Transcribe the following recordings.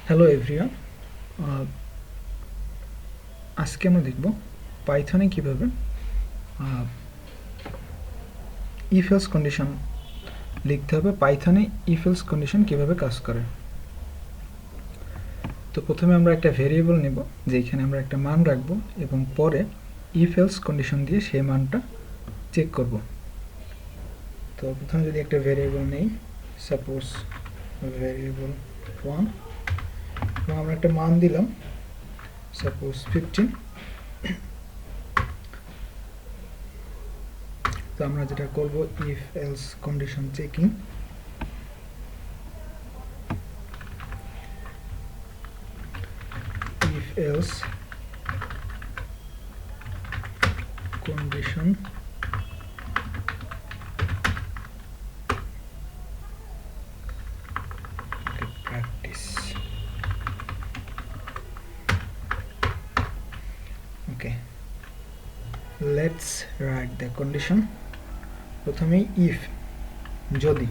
Hello everyone, আজকে আমরা দেখব পাইথনে কিভাবে ইফ এলস কন্ডিশন লিখতে হবে। পাইথনে ইফ এলস কন্ডিশন কিভাবে কাজ করে। তো প্রথমে আমরা একটা ভেরিয়েবল নেব, যেখানে আমরা একটা মান রাখবো এবং পরে ইফ এলস কন্ডিশন দিয়ে সেই মানটা চেক করব। তো প্রথমে যদি একটা ভেরিয়েবল নেই, সাপোজ ভেরিয়েবল 1, এবং আমরা একটা মান দিলাম সাপোজ 15। তো আমরা যেটা করব, if else condition checking, if else condition practice. Okay, let's write the condition. প্রথমেই ইফ, যদি,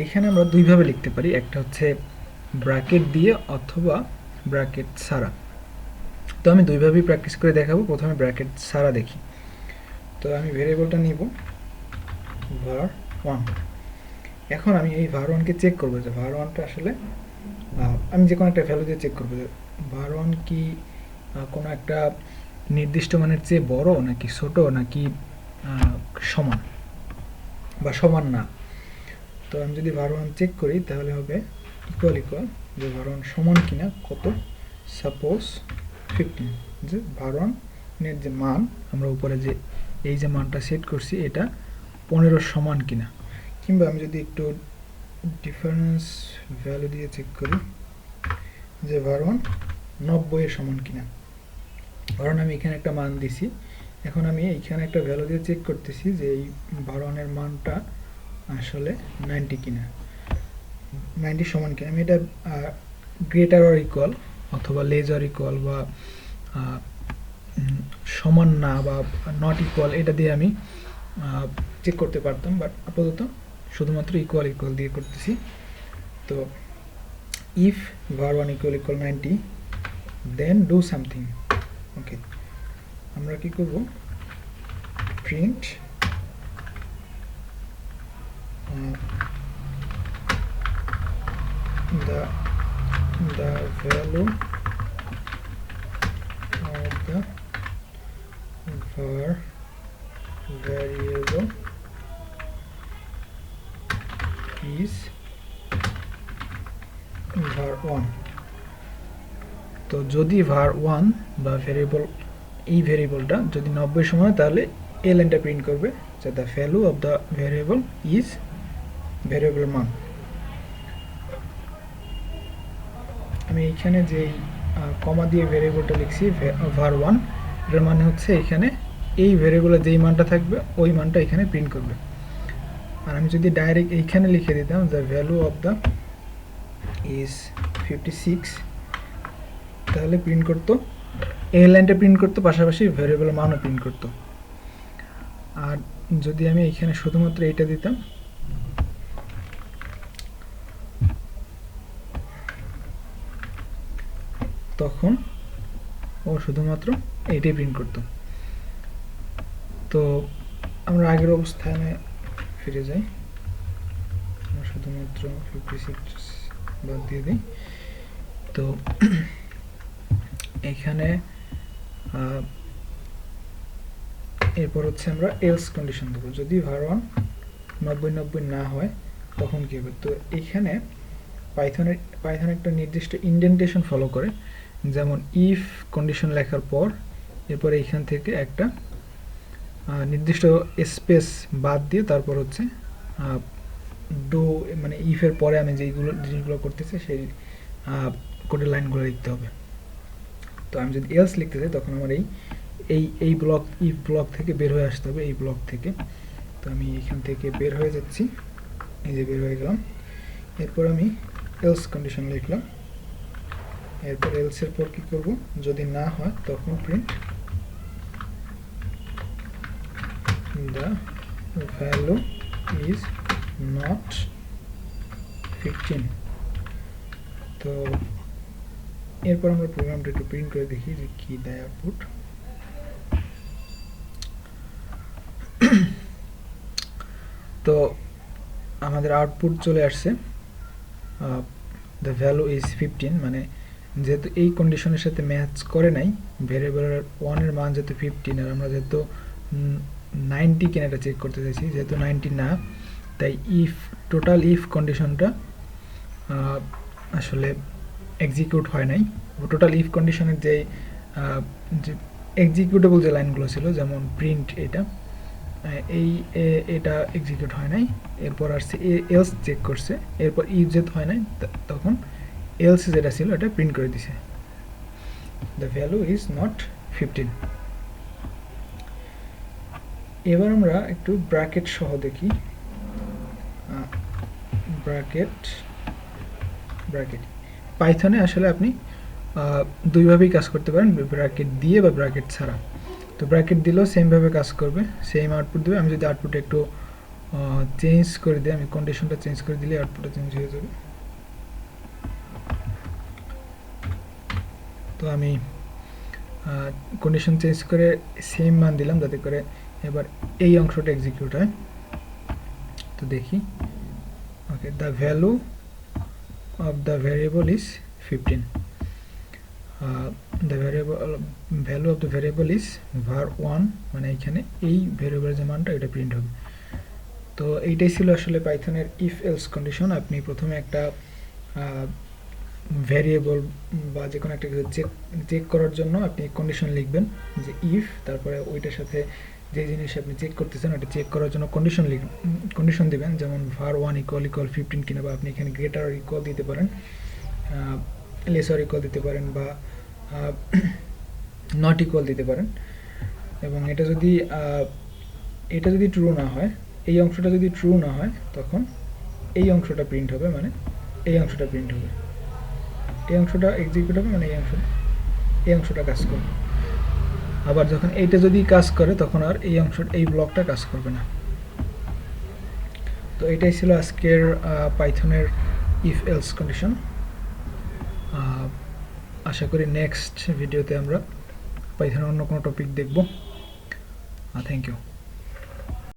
এখানে আমরা দুইভাবে লিখতে পারি, একটা হচ্ছে ব্র্যাকেট দিয়ে অথবা ব্র্যাকেট ছাড়া। তো আমি দুইভাবেই প্র্যাকটিস করে দেখাবো। প্রথমে ব্র্যাকেট ছাড়া দেখি। তো আমি ভেরিয়েবলটা নিব var1। এখন আমি এই var1কে চেক করবো যে var1টা আসলে আমি যে কোনো একটা ভ্যালু দিয়ে চেক করবো যে var1 কি কোনো একটা নির্দিষ্ট মানের চেয়ে বড় নাকি ছোট নাকি সমান বা সমান না। তো আমি যদি var1 চেক করি তাহলে হবে ইকুয়াল যে var1 সমান কিনা কত, সাপোজ 15, যে var1 এর যে মান আমরা উপরে যে এই যে মানটা সেট করছি এটা 15 সমান কিনা। কিংবা আমি যদি একটু ডিফারেন্স ভ্যালু দিয়ে চেক করি যে var1 90 এর সমান কিনা। কারণ আমি এখানে একটা মান দিছি, এখন আমি এইখানে একটা ভ্যালু দিয়ে চেক করতেছি যে এই var1 এর মানটা আসলে 90 কিনা, 90 সমান কিনা। আমি এটা গ্রেটার অর ইকুয়াল অথবা লেস অর ইকুয়াল বা সমান না বা নট ইকুয়াল এটা দিয়ে আমি চেক করতে পারতাম, বাট আপাতত শুধুমাত্র ইকুয়াল ইকুয়াল দিয়ে করতেছি। তো if var1 equal 90 then do something. Okay, আমরা কি করব, print the value of the var variable is var1। তো যদি var1 বা ভেরিয়েবল, এই ভেরিয়েবলটা যদি 90 সমান হয় তাহলে এই লাইনটা প্রিন্ট করবে যে the value of the variable is variable মান। আমি এইখানে যে কমা দিয়ে ভেরিয়েবলটা লিখছি var1, এর মানে হচ্ছে এখানে এই ভেরিয়েবলে যেই মানটা থাকবে ওই মানটা এখানে প্রিন্ট করবে। আর আমি যদি ডাইরেক্ট এইখানে লিখে দিতাম the value of the is 56, তাহলে প্রিন্ট করতো, এই লাইনটা প্রিন্ট করতো, পাশাপাশি ভেরিয়েবলের মানও প্রিন্ট করতো। আর যদি আমি এখানে শুধুমাত্র এইটা দিতাম, তখন ও শুধুমাত্র এইটাই প্রিন্ট করতো। তো আমরা আগের অবস্থানে ফিরে যাই, আমরা শুধুমাত্র 56 বাদ দিয়ে দিই। তো এখানে এরপর হচ্ছে আমরা এলস কন্ডিশন দেবো, যদি var1 90 না হয় তখন কি হবে। তো এখানে পাইথন একটা নির্দিষ্ট ইনডেন্টেশন ফলো করে, যেমন ইফ কন্ডিশন লেখার পর এরপর এইখান থেকে একটা নির্দিষ্ট স্পেস বাদ দিয়ে তারপর হচ্ছে ডো, মানে ইফের পরে আমি যেইগুলো জিনিসগুলো করতেছি সেই কোডের লাইনগুলো লিখতে হবে। তো আমি যদি এলস লিখতে চাই তখন আমার এই ব্লক, ইফ ব্লক থেকে বের হয়ে আসতে হবে, এই ব্লক থেকে। তো আমি এখান থেকে বের হয়ে যাচ্ছি, এই যে বের হয়ে গেলাম। এরপর আমি এলস কন্ডিশন লিখলাম, এরপর এলস এর পর কি করব, যদি না হয় তখন print the value is not 15। তো এরপর আমরা প্রোগ্রামটা একটু প্রিন্ট করে দেখি যে কি দেয় আউটপুট। তো আমাদের আউটপুট চলে আসছে, দ্য ভ্যালু ইজ 15, মানে যেহেতু এই কন্ডিশনের সাথে ম্যাচ করে নাই, ভেরিয়েবলের 1 এর মান যেহেতু 15 আর আমরা যেহেতু 90 কিনা এটা চেক করতে চাইছি, যেহেতু 90 না, তাই ইফ টোটাল ইফ কন্ডিশনটা আসলে এক্সিকিউট হয় নাই। টোটাল ইফ কন্ডিশনের যে এক্সিকিউটেবল যে লাইনগুলো ছিল, যেমন প্রিন্ট, এটা এক্সিকিউট হয় নাই। এরপর আসছে এলস চেক করছে, এরপর ইফ যেহেতু হয় নাই তখন এলস যেটা ছিল এটা প্রিন্ট করে দিছে, দ্য ভ্যালু ইজ নট 15। এবার আমরা একটু ব্র্যাকেট সহ দেখি। ব্র্যাকেট পাইথনে আসলে আপনি দুইভাবেই কাজ করতে পারেন, ব্র্যাকেট দিয়ে বা ব্র্যাকেট ছাড়া। তো ব্র্যাকেট দিলেও সেমভাবে কাজ করবে, সেম আউটপুট দেবে। আমি যদি আউটপুট একটু চেঞ্জ করে দিই, আমি কন্ডিশনটা চেঞ্জ করে দিলে আউটপুটটা চেঞ্জ হয়ে যাবে। তো আমি কন্ডিশন চেঞ্জ করে সেম মান দিলাম, যাতে করে এবার এই অংশটা এক্সিকিউট হয়। তো দেখি, okay, the value of the variable is 15, the value of the variable is var1, মানে এখানে এই ভ্যারিয়েবলের যে মানটা এটা প্রিন্ট হবে। তো এইটাই ছিল আসলে পাইথনের ইফ এলস কন্ডিশন। আপনি প্রথমে একটা ভ্যারিয়েবল বা যে কোনো একটা কিছু চেক করার জন্য আপনি কন্ডিশন লিখবেন, যে ইফ, তারপরে ওইটার সাথে যে জিনিস আপনি চেক করতেছেন ওটা চেক করার জন্য কন্ডিশন দিবেন, যেমন var1 = 15 কিনা, বা আপনি এখানে গ্রেটার ইকুয়াল দিতে পারেন, লেসার ইকুয়াল দিতে পারেন, বা নট ইকুয়াল দিতে পারেন। এবং এটা যদি ট্রু না হয়, এই অংশটা যদি ট্রু না হয়, তখন এই অংশটা প্রিন্ট হবে, মানে এই অংশটা প্রিন্ট হবে, এই অংশটা এক্সিকিউট হবে, মানে এই অংশটা কাজ করবে। আবার যখন এইটা যদি কাজ করে, তখন আর এই ব্লকটা কাজ করবে না। তো এটাই ছিল আজকের পাইথনের ইফ এলস কন্ডিশন। আশা করি নেক্সট ভিডিওতে আমরা পাইথনের অন্য কোনো টপিক দেখব। Thank you.